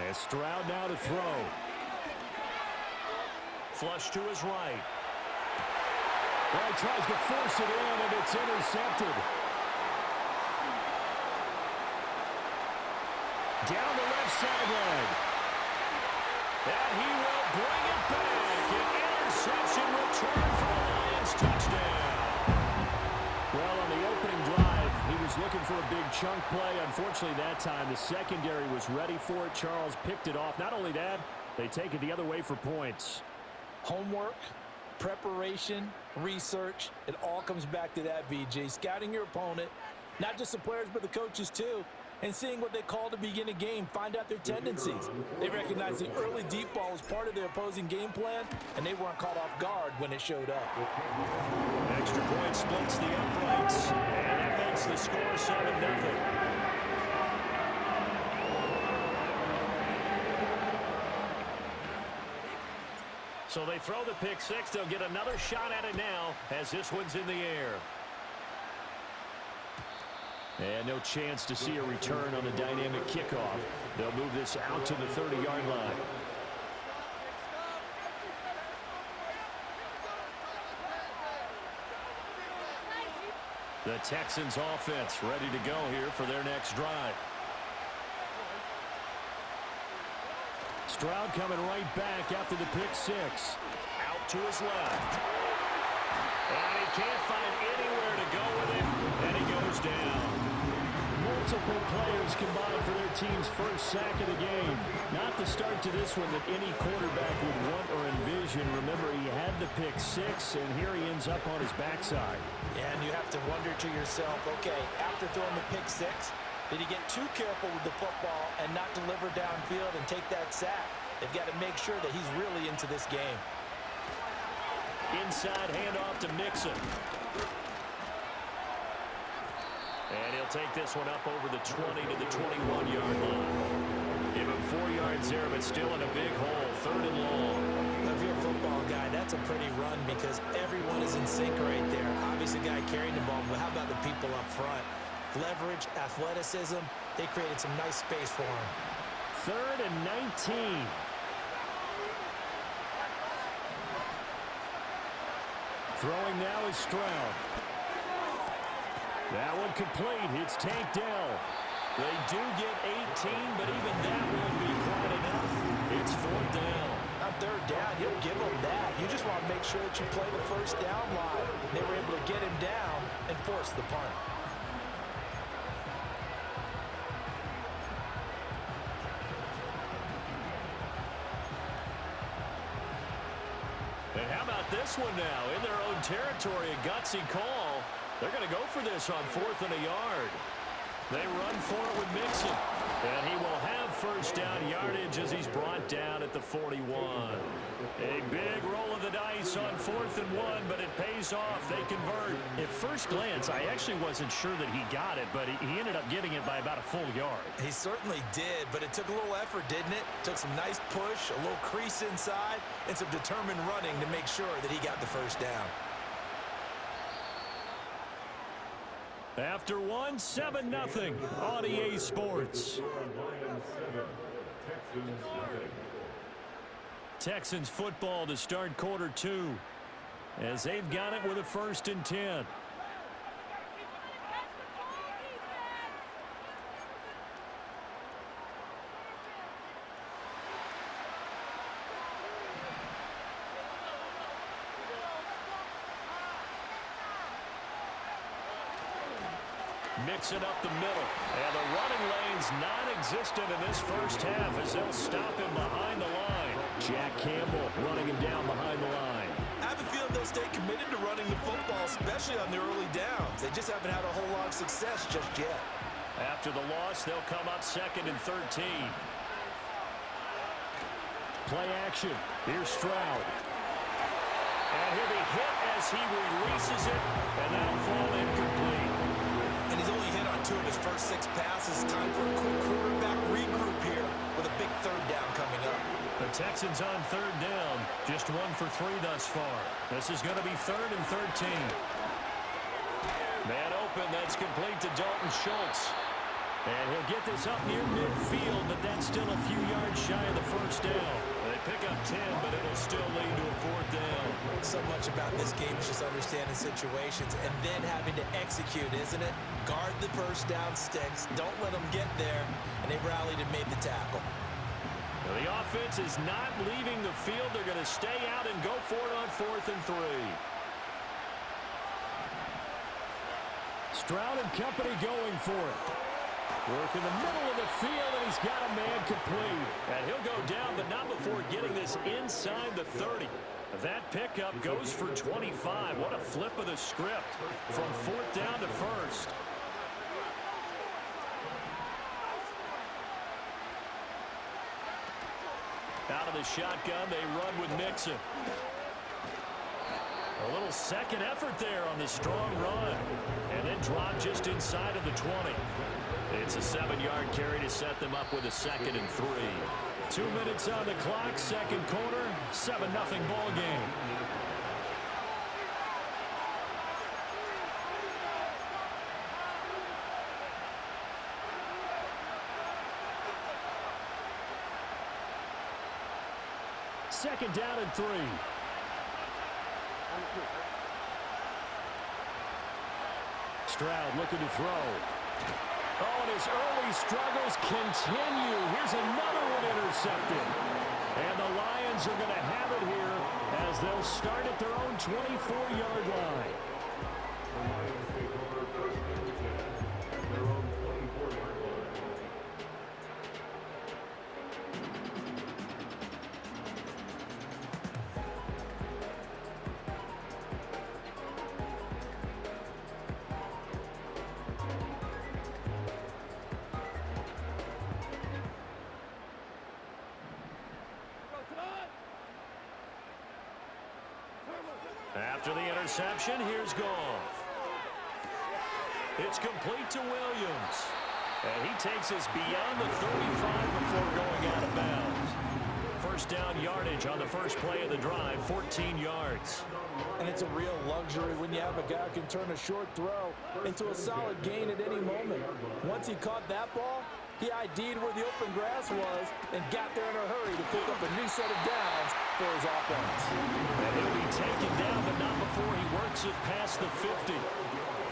And Stroud now to throw. Flush to his right. Well, he tries to force it in, and it's intercepted. Down the left sideline. And he will bring it back. An interception return for the Lions. Touchdown. Well, on the opening drive, he was looking for a big chunk play. Unfortunately, that time, the secondary was ready for it. Charles picked it off. Not only that, they take it the other way for points. Homework, preparation, research, it all comes back to that, BJ. Scouting your opponent, not just the players but the coaches too, and seeing what they call to begin a game, find out their tendencies. They recognize the early deep ball was part of their opposing game plan, and they weren't caught off guard when it showed up. Extra point splits the uprights, and that makes the score 7-0. So they throw the pick six. They'll get another shot at it now as this one's in the air. And no chance to see a return on the dynamic kickoff. They'll move this out to the 30-yard line. The Texans offense ready to go here for their next drive. Stroud coming right back after the pick six. Out to his left. And he can't find anywhere to go with it. And he goes down. Multiple players combined for their team's first sack of the game. Not the start to this one that any quarterback would want or envision. Remember, he had the pick six, and here he ends up on his backside. Yeah, and you have to wonder to yourself, okay, after throwing the pick six, did he get too careful with the football and not deliver downfield and take that sack? They've got to make sure that he's really into this game. Inside handoff to Mixon. And he'll take this one up over the 20 to the 21-yard line. Give him 4 yards there, but still in a big hole. 3rd and long. If you're a football guy, that's a pretty run because everyone is in sync right there. Obviously, the guy carrying the ball, but how about the people up front? Leverage, athleticism, they created some nice space for him. 3rd and 19. Throwing now is Stroud. That one complete. It's Tank Dell. They do get 18, but even that won't be quite enough. It's 4th down. On 3rd down, you'll give them that. You just want to make sure that you play the first down line. They were able to get him down and force the punt. And how about this one now? In their own territory, a gutsy call. They're going to go for this on 4th and a yard. They run for it with Mixon. And he will have first down yardage as he's brought down at the 41. A big roll of the dice on 4th and 1, but it pays off. They convert. At first glance, I actually wasn't sure that he got it, but he ended up getting it by about a full yard. He certainly did, but it took a little effort, didn't it? Took some nice push, a little crease inside, and some determined running to make sure that he got the first down. After 7-0 on EA Sports. Texans football to start quarter 2 as they've got it with a 1st and 10. Mixing up the middle. And the running lane's non-existent in this first half as they'll stop him behind the line. Jack Campbell running him down behind the line. I have a feeling they'll stay committed to running the football, especially on their early downs. They just haven't had a whole lot of success just yet. After the loss, they'll come up 2nd and 13. Play action. Here's Stroud. And he'll be hit as he releases it, and that'll fall incomplete. And he's only hit on 2 of his first 6 passes. Time for a quick quarterback regroup here with a big 3rd down coming up. The Texans on 3rd down. Just 1 for 3 thus far. This is going to be 3rd and 13. Man open. That's complete to Dalton Schultz. And he'll get this up near midfield, but that's still a few yards shy of the first down. They pick up 10, but it'll still lead to a fourth down. So much about this game is just understanding situations and then having to execute, isn't it? Guard the first down sticks. Don't let them get there. And they rallied and made the tackle. Well, the offense is not leaving the field. They're going to stay out and go for it on 4th and 3. Stroud and company going for it. Work in the middle of the field, and he's got a man complete. And he'll go down, but not before getting this inside the 30. That pickup goes for 25. What a flip of the script from 4th down to 1st. Out of the shotgun, they run with Mixon. A little second effort there on the strong run. And then drop just inside of the 20. It's a 7-yard carry to set them up with a 2nd and 3. 2 minutes on the clock, second quarter, 7-0 ball game. Second down and 3. Stroud looking to throw. Oh, and his early struggles continue. Here's another one intercepted. And the Lions are going to have it here as they'll start at their own 24-yard line. After the interception, here's Goff. It's complete to Williams. And he takes us beyond the 35 before going out of bounds. First down yardage on the first play of the drive, 14 yards. And it's a real luxury when you have a guy who can turn a short throw into a solid gain at any moment. Once he caught that ball, he ID'd where the open grass was and got there in a hurry to pick up a new set of downs for his offense. And he'll be taken down, but not before he works it past the 50.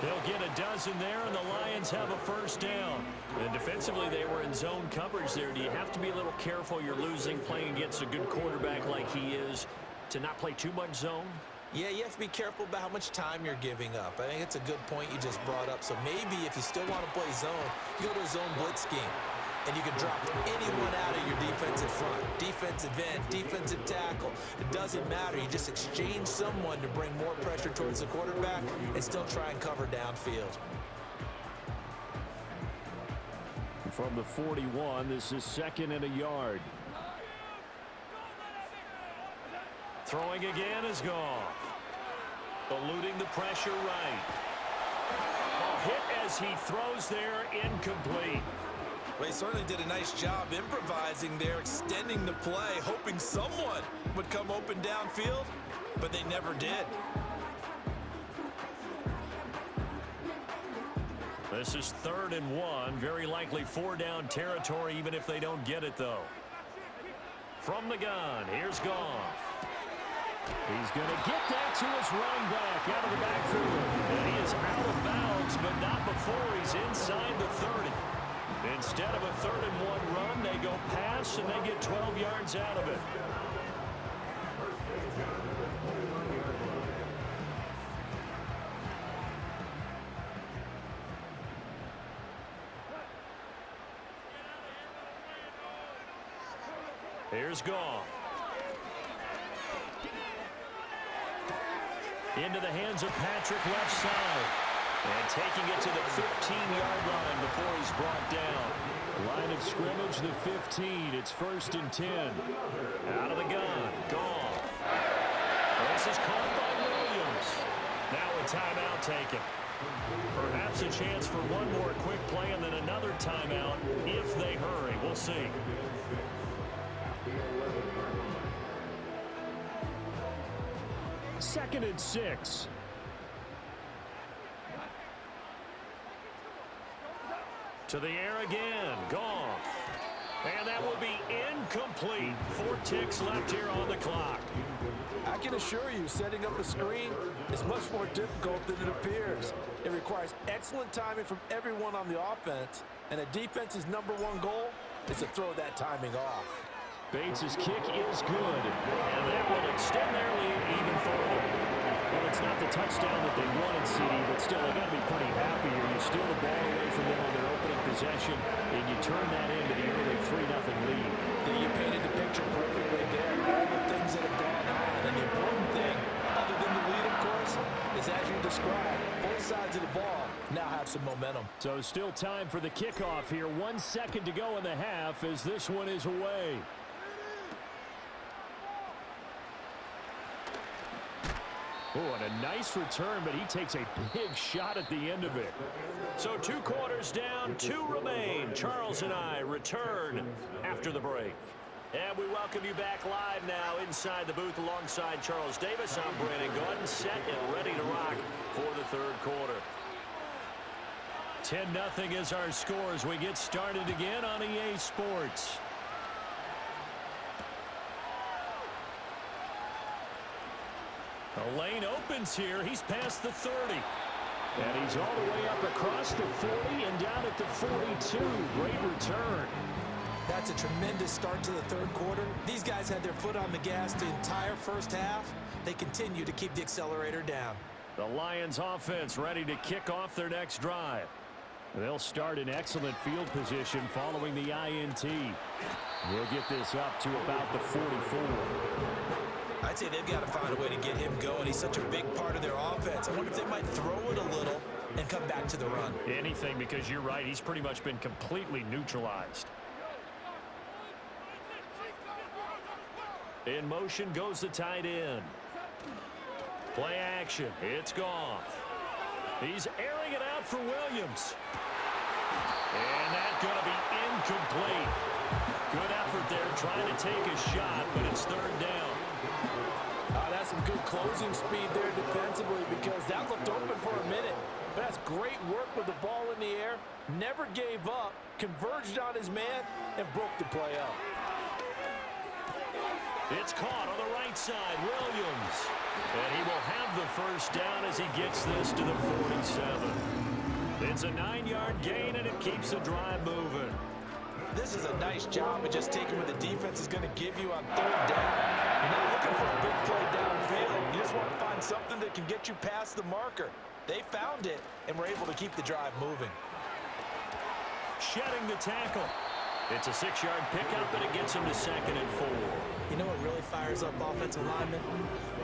They'll get a dozen there, and the Lions have a first down. And defensively, they were in zone coverage there. Do you have to be a little careful? You're losing, playing against a good quarterback like he is, to not play too much zone? Yeah, you have to be careful about how much time you're giving up. I think it's a good point you just brought up. So maybe if you still want to play zone, you go to a zone blitz scheme. And you can drop anyone out of your defensive front. Defensive end, defensive tackle. It doesn't matter. You just exchange someone to bring more pressure towards the quarterback and still try and cover downfield. From the 41, this is 2nd and a yard. Throwing again is Goff. Eluding the pressure right. A hit as he throws there, incomplete. Well, he certainly did a nice job improvising there, extending the play, hoping someone would come open downfield, but they never did. This is 3rd and 1, very likely 4-down territory, even if they don't get it, though. From the gun, here's Goff. He's going to get that to his running back out of the backfield. And he is out of bounds, but not before he's inside the 30. Instead of a 3rd and 1 run, they go pass, and they get 12 yards out of it. Here's Goff. Into the hands of Patrick left side. And taking it to the 15-yard line before he's brought down. Line of scrimmage, the 15. It's 1st and 10. Out of the gun. Goff. This is caught by Williams. Now a timeout taken. Perhaps a chance for one more quick play and then another timeout if they hurry. We'll see. Second and 6. To the air again. Goff. And that will be incomplete. 4 ticks left here on the clock. I can assure you, setting up a screen is much more difficult than it appears. It requires excellent timing from everyone on the offense, and a defense's #1 goal is to throw that timing off. Bates' kick is good, and that will extend their lead even further. Well, it's not the touchdown that they wanted, CD, but still, they've got to be pretty happy here. You steal the ball away from them on their opening possession, and you turn that into the early 3-0 lead. Yeah, you painted the picture perfectly there. All the things that have gone on, and the important thing, other than the lead, of course, is as you described, both sides of the ball now have some momentum. So still time for the kickoff here. 1 second to go in the half as this one is away. Oh, and a nice return, but he takes a big shot at the end of it. So 2 quarters down, 2 remain. Charles and I return after the break. And we welcome you back live now inside the booth alongside Charles Davis. I'm Brandon Gordon, set and ready to rock for the 3rd quarter. 10-0 is our score as we get started again on EA Sports. The lane opens here. He's past the 30. And he's all the way up across the 40 and down at the 42. Great return. That's a tremendous start to the 3rd quarter. These guys had their foot on the gas the entire first half. They continue to keep the accelerator down. The Lions offense ready to kick off their next drive. They'll start in excellent field position following the INT. We'll get this up to about the 44. I'd say they've got to find a way to get him going. He's such a big part of their offense. I wonder if they might throw it a little and come back to the run. Anything, because you're right. He's pretty much been completely neutralized. In motion goes the tight end. Play action. It's Goff. He's airing it out for Williams. And that's going to be incomplete. Good effort there trying to take a shot, but it's 3rd down. That's some good closing speed there defensively because that looked open for a minute. But that's great work with the ball in the air. Never gave up, converged on his man, and broke the play up. It's caught on the right side, Williams. And he will have the 1st down as he gets this to the 47. It's a 9-yard gain, and it keeps the drive moving. This is a nice job of just taking what the defense is going to give you on 3rd down. You're not looking for a big play downfield. You just want to find something that can get you past the marker. They found it and were able to keep the drive moving. Shedding the tackle. It's a 6-yard pickup, and it gets him to 2nd and 4. You know what really fires up offensive linemen?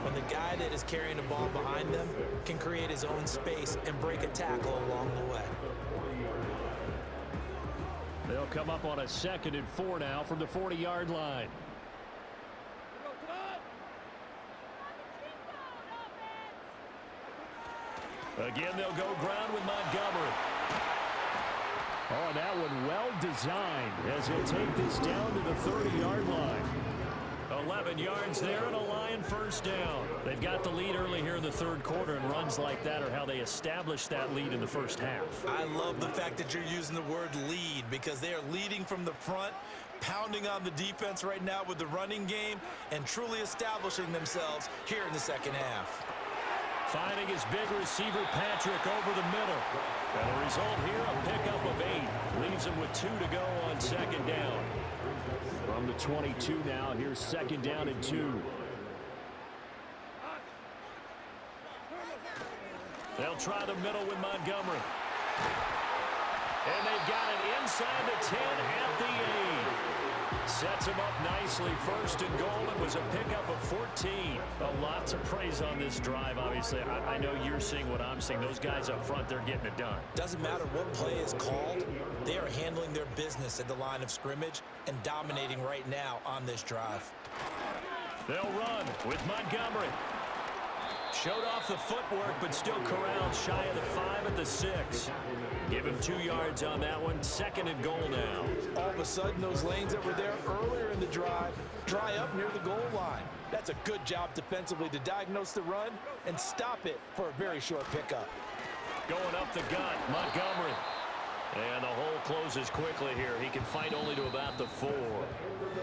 When the guy that is carrying the ball behind them can create his own space and break a tackle along the way. They'll come up on a 2nd and 4 now from the 40-yard line. Again, they'll go ground with Montgomery. Oh, and that one well designed as he'll take this down to the 30-yard line. 11 yards there and a Lion 1st down. They've got the lead early here in the 3rd quarter, and runs like that are how they establish that lead in the 1st half. I love the fact that you're using the word lead because they are leading from the front, pounding on the defense right now with the running game, and truly establishing themselves here in the 2nd half. Finding his big receiver, Patrick, over the middle. And the result here, a pickup of 8. Leaves him with 2 to go on 2nd down. From the 22 now, here's 2nd down and 2. They'll try the middle with Montgomery. And they've got it inside the 10 at the 8. Sets him up nicely. 1st and goal. It was a pickup of 14. A lot to praise on this drive, obviously. I know you're seeing what I'm seeing. Those guys up front, they're getting it done. Doesn't matter what play is called. They are handling their business at the line of scrimmage and dominating right now on this drive. They'll run with Montgomery. Showed off the footwork, but still corralled shy of the 5 at the 6. Give him 2 yards on that one. 2nd and goal now. All of a sudden, those lanes that were there earlier in the drive dry up near the goal line. That's a good job defensively to diagnose the run and stop it for a very short pickup. Going up the gut, Montgomery. And the hole closes quickly here. He can fight only to about the 4.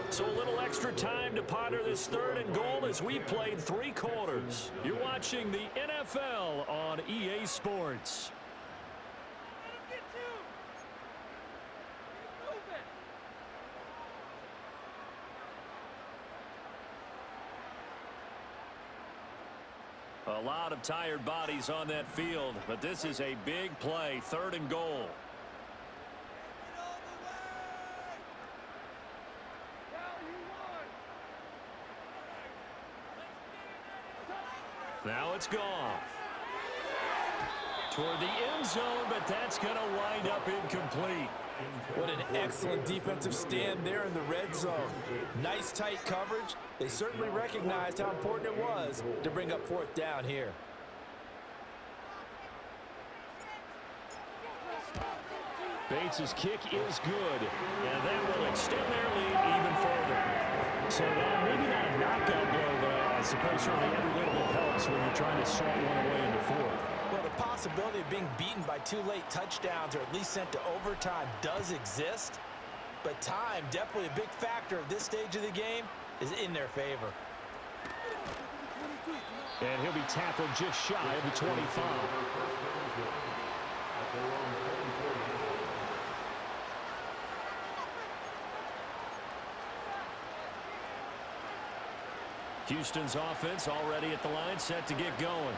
So a little extra time to ponder this 3rd and goal as we played 3 quarters. You're watching the NFL on EA Sports. A lot of tired bodies on that field, but this is a big play, 3rd and goal. Now it's gone. Toward the end zone, but that's going to wind up incomplete. What an excellent defensive stand there in the red zone. Nice tight coverage. They certainly recognized how important it was to bring up 4th down here. Bates' kick is good, and that will extend their lead even further. So maybe not a knockout blow, but I suppose certainly every little bit helps when you're trying to salt one away into 4th. Well, the possibility of being beaten by 2 late touchdowns or at least sent to overtime does exist, but time, definitely a big factor at this stage of the game, is in their favor. And he'll be tackled just shy of the 25. Houston's offense already at the line, set to get going.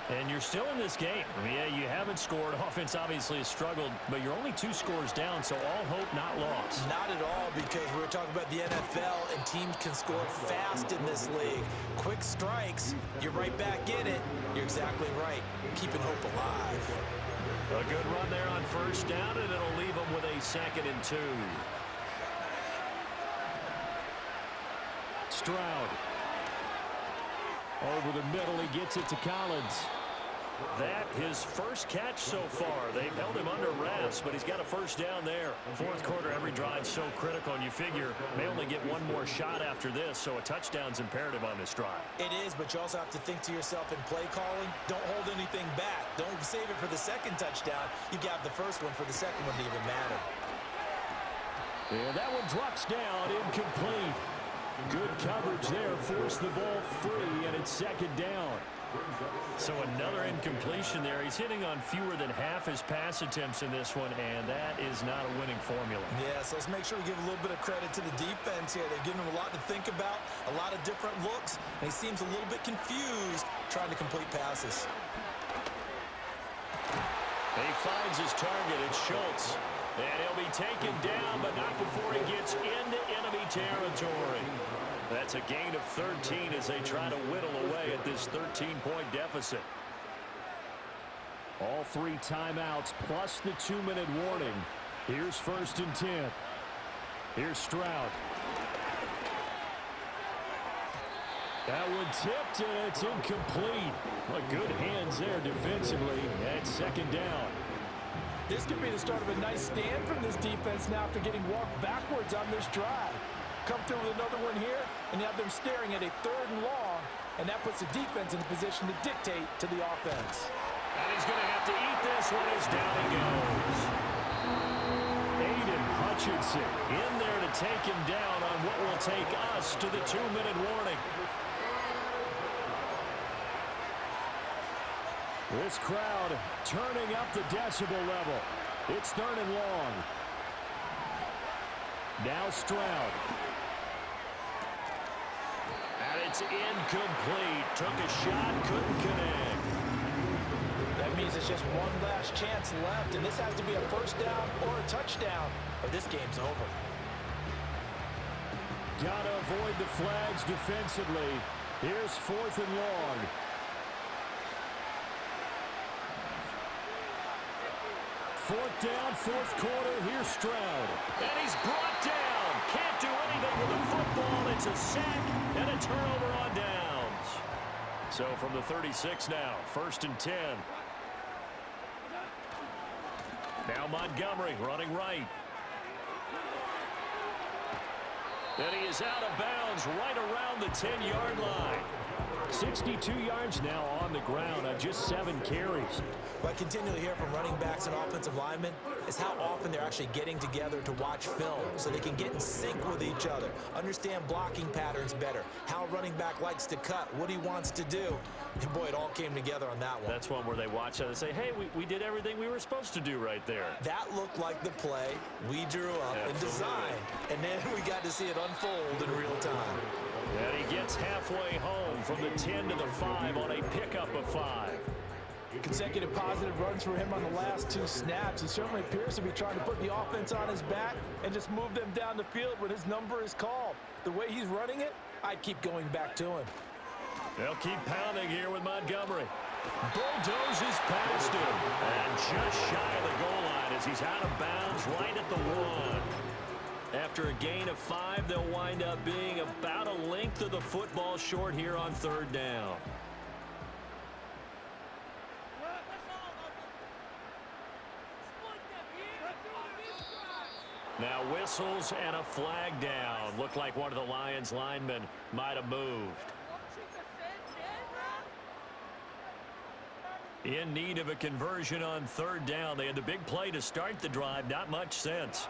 And you're still in this game. Yeah, you haven't scored. Offense obviously has struggled, but you're only 2 scores down, so all hope not lost. Not at all, because we're talking about the NFL, and teams can score fast in this league. Quick strikes, you're right back in it. You're exactly right. Keeping hope alive. A good run there on 1st down, and it'll leave them with a 2nd and 2. Stroud. Over the middle, he gets it to Collins. That his first catch so far. They've held him under wraps, but he's got a 1st down there. 4th quarter, every drive so critical, and you figure may only get one more shot after this, so a touchdown's imperative on this drive. It is, but you also have to think to yourself in play calling, don't hold anything back. Don't save it for the 2nd touchdown. You got the 1st one for the 2nd one to even matter. And that one drops down, incomplete. Good coverage there, forced the ball free, and it's 2nd down. So another incompletion there. He's hitting on fewer than half his pass attempts in this one, and that is not a winning formula. Yes, let's make sure we give a little bit of credit to the defense here. They've given him a lot to think about, a lot of different looks, and he seems a little bit confused trying to complete passes. He finds his target. It's Schultz. And he'll be taken down, but not before he gets into enemy territory. That's a gain of 13 as they try to whittle away at this 13-point deficit. All 3 timeouts plus the 2-minute warning. Here's 1st and 10. Here's Stroud. That one tipped, and it's incomplete. Well, good hands there defensively. That's 2nd down. This could be the start of a nice stand from this defense now after getting walked backwards on this drive. Come through with another one here, and you have them staring at a 3rd and long, and that puts the defense in a position to dictate to the offense. And he's going to have to eat this one as down he goes. Aiden Hutchinson in there to take him down on what will take us to the 2-minute warning. This crowd turning up the decibel level. It's 3rd and long. Now Stroud. And it's incomplete. Took a shot, couldn't connect. That means it's just one last chance left, and this has to be a 1st down or a touchdown, or this game's over. Gotta avoid the flags defensively. Here's 4th and long. Fourth down, 4th quarter. Here's Stroud. And he's brought down. Can't do anything with the football. It's a sack and a turnover on downs. So from the 36 now, 1st and 10. Now Montgomery running right. And he is out of bounds right around the 10-yard line. 62 yards now on the ground on just 7 carries. What I continually hear from running backs and offensive linemen is how often they're actually getting together to watch film so they can get in sync with each other, understand blocking patterns better, how a running back likes to cut, what he wants to do. And boy, it all came together on that one. That's one where they watch it and say, hey, we did everything we were supposed to do right there. That looked like the play we drew up and designed, and then we got to see it unfold in real time. And he gets halfway home from the 10 to the 5 on a pickup of 5. Consecutive positive runs for him on the last 2 snaps. He certainly appears to be trying to put the offense on his back and just move them down the field when his number is called. The way he's running it, I'd keep going back to him. They'll keep pounding here with Montgomery. Bulldozes past him. And just shy of the goal line as he's out of bounds right at the 1. After a gain of 5, they'll wind up being about a length of the football short here on 3rd down. Now whistles and a flag down. Looked like one of the Lions linemen might have moved. In need of a conversion on 3rd down. They had the big play to start the drive. Not much sense.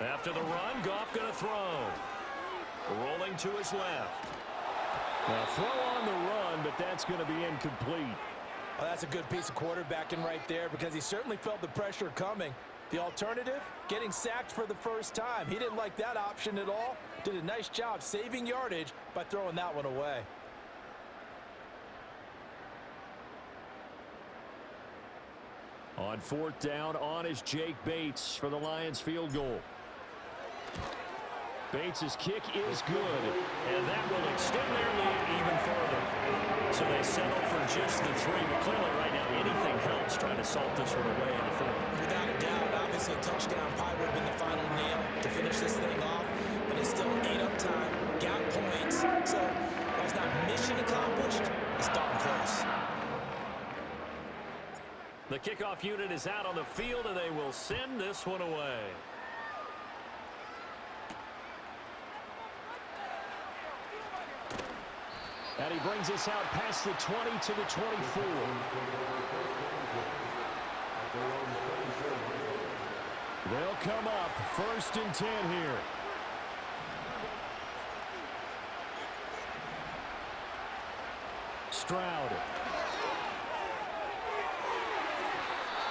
After the run, Goff going to throw. Rolling to his left. Now throw on the run, but that's going to be incomplete. Well, that's a good piece of quarterbacking right there because he certainly felt the pressure coming. The alternative, getting sacked for the first time. He didn't like that option at all. Did a nice job saving yardage by throwing that one away. On 4th down, on is Jake Bates for the Lions field goal. Bates' kick is good, and that will extend their lead even further. So they settle for just the 3, but clearly right now anything helps trying to salt this one away in the 4th. Without a doubt, obviously a touchdown probably would have been the final nail to finish this thing off, but it's still ate up time, got points, so that was not mission accomplished, it's darn close. The kickoff unit is out on the field, and they will send this one away. And he brings us out past the 20 to the 24. They'll come up 1st and 10 here. Stroud.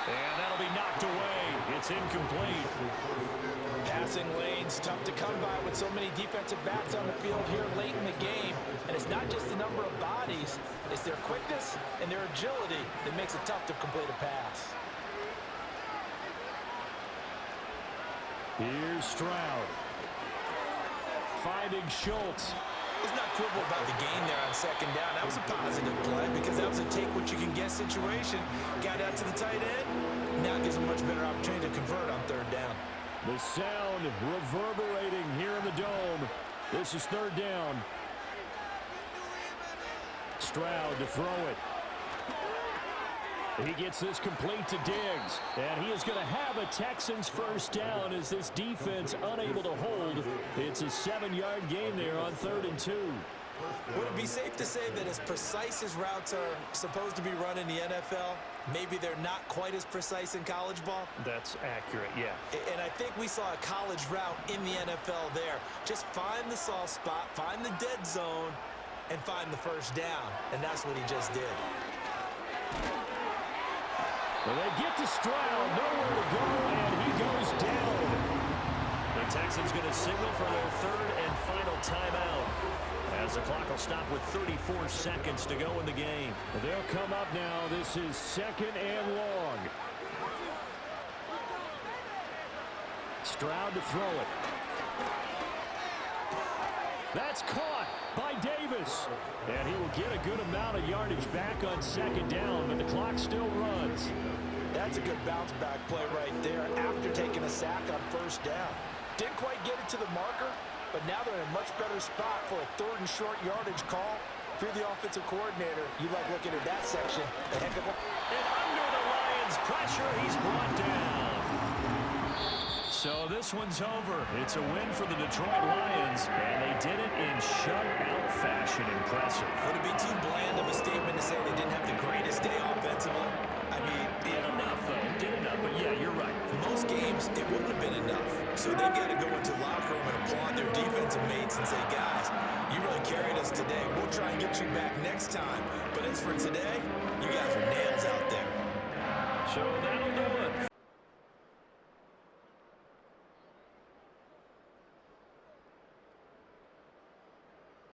And that'll be knocked away. It's incomplete. Passing lanes, tough to come by with so many defensive backs on the field here late in the game. And it's not just the number of bodies, it's their quickness and their agility that makes it tough to complete a pass. Here's Stroud. Finding Schultz. Let's not quibble about the gain there on 2nd down. That was a positive play because that was a take-what-you-can-get situation. Got out to the tight end. Now it gives a much better opportunity to convert on 3rd down. The sound reverberating here in the dome. This is 3rd down. Stroud to throw it. He gets this complete to Diggs. And he is going to have a Texans 1st down as this defense unable to hold. It's a 7-yard gain there on 3rd and 2. Would it be safe to say that as precise as routes are supposed to be run in the NFL, maybe they're not quite as precise in college ball? That's accurate, yeah. And I think we saw a college route in the NFL there. Just find the soft spot, find the dead zone, and find the 1st down. And that's what he just did. Well, they get to Stroud, nowhere to go, and he goes down. The Texans going to signal for their 3rd and final timeout as the clock will stop with 34 seconds to go in the game. They'll come up now. This is 2nd and long. Stroud to throw it. That's caught by Davis. And he will get a good amount of yardage back on 2nd down, but the clock still runs. That's a good bounce-back play right there after taking a sack on 1st down. Didn't quite get it to the marker, but now they're in a much better spot for a 3rd and short yardage call. If you're the offensive coordinator, you like looking at that section. A heck of a... And under the Lions Lions pressure. He's brought down. So this one's over. It's a win for the Detroit Lions, and they did it in shutout fashion. Impressive. Would it be too bland of a statement to say they didn't have the greatest day offensively? I mean, Did enough, though. Did enough. But, yeah, you're right. most games, it wouldn't have been enough. So they got to go into the locker room and applaud their defensive mates and say, guys, you really carried us today. We'll try and get you back next time. But as for today, you guys are nails out there. So that'll do it.